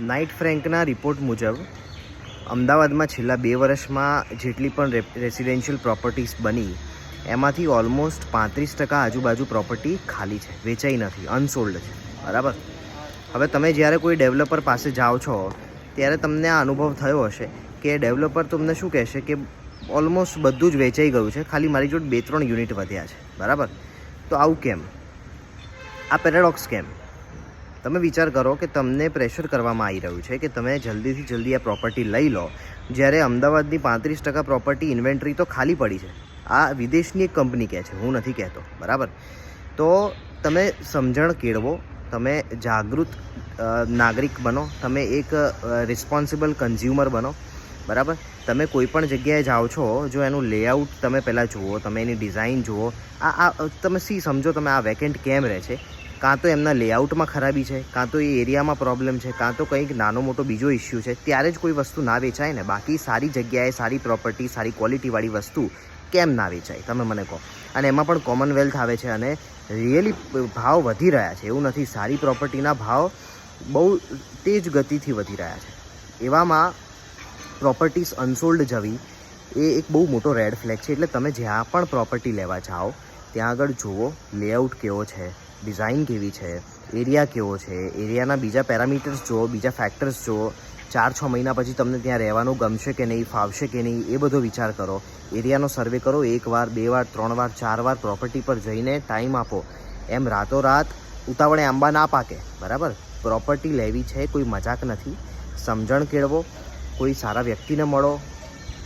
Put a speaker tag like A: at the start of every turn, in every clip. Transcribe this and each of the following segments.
A: Night ફ્રેન્કના report મુજબ અમદાવાદમાં છેલ્લા 2 વર્ષમાં જેટલી પણ રેસિડેન્શિયલ પ્રોપર્ટીઝ બની એમાંથી ઓલમોસ્ટ 35% આજુબાજુ પ્રોપર્ટી ખાલી છે, વેચાઈ નથી, અનસોલ્ડ છે. બરાબર. હવે તમે જ્યારે કોઈ ડેવલપર પાસે જાઓ છો ત્યારે તમને આ અનુભવ થયો હશે કે ડેવલપર તમને શું કહેશે કે ઓલમોસ્ટ બધું જ વેચાઈ ગયું છે, ખાલી મારી જોડે 2-3 યુનિટ વધ્યા છે. બરાબર. તો આવું કેમ? આ પેરાડોક્સ કેમ? તમે વિચાર કરો કે તમને પ્રેશર કરવામાં આવી રહ્યું છે કે તમે જલ્દીથી જલ્દી આ પ્રોપર્ટી લઈ લો, જ્યારે અમદાવાદની 35% પ્રોપર્ટી ઇન્વેન્ટરી તો ખાલી પડી છે. આ વિદેશની એક કંપની કહે છે, હું નથી કહેતો. બરાબર. તો તમે સમજણ કેળવો, તમે જાગૃત નાગરિક બનો, તમે એક રિસ્પોન્સિબલ કન્ઝ્યુમર બનો. બરાબર. તમે કોઈ પણ જગ્યાએ જાઓ છો, જો એનું લેઆઉટ તમે પહેલાં જુઓ, તમે એની ડિઝાઇન જુઓ. તમે સમજો તમે આ વેકેન્ટ કેમ રહે છે. કાં તો એમના લેઆઉટમાં ખરાબી છે, કાં તો એ એરિયામાં પ્રોબ્લેમ છે, કાં તો કંઈક નાનો મોટો બીજો ઇસ્યુ છે. ત્યારે જ કોઈ વસ્તુ ના વેચાય ને. બાકી સારી જગ્યાએ સારી પ્રોપર્ટી, સારી ક્વોલિટીવાળી વસ્તુ કેમ ના વેચાય તમે મને કહો. અને એમાં પણ કોમનવેલ્થ આવે છે અને રિયલી ભાવ વધી રહ્યા છે. એવું નથી, સારી પ્રોપર્ટીના ભાવ બહુ તેજ ગતિથી વધી રહ્યા છે. એવામાં પ્રોપર્ટીઝ અનસોલ્ડ જવી એ એક બહુ મોટો રેડ ફ્લેગ છે. એટલે તમે જ્યાં પણ પ્રોપર્ટી લેવા જાઓ ત્યાં આગળ જુઓ લેઆઉટ કેવો છે, ડિઝાઇન કેવી છે, એરિયા કેવો છે, એરિયાના બીજા પેરામીટર્સ જુઓ, બીજા ફેક્ટર્સ જુઓ. 4-6 મહિના પછી તમને ત્યાં રહેવાનું ગમશે કે નહીં, ફાવશે કે નહીં, એ બધો વિચાર કરો. એરિયાનો સર્વે કરો. 1 વાર, 2 વાર, 3 વાર, 4 વાર પ્રોપર્ટી પર જઈને ટાઈમ આપો. એમ રાતોરાત ઉતાવળે આંબા ના પાકે. બરાબર. પ્રોપર્ટી લેવી છે, કોઈ મજાક નથી. સમજણ કેળવો, કોઈ સારા વ્યક્તિને મળો,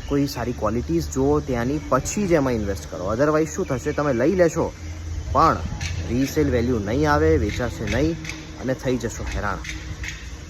A: કોઈ સારી ક્વોલિટીઝ જુઓ ત્યાંની, પછી જ એમાં ઇન્વેસ્ટ કરો. અધરવાઇઝ શું થશે, તમે લઈ લેશો પણ રીસેલ વેલ્યુ નહીં આવે, વેચાશે નહીં અને થઈ જશો હેરાન.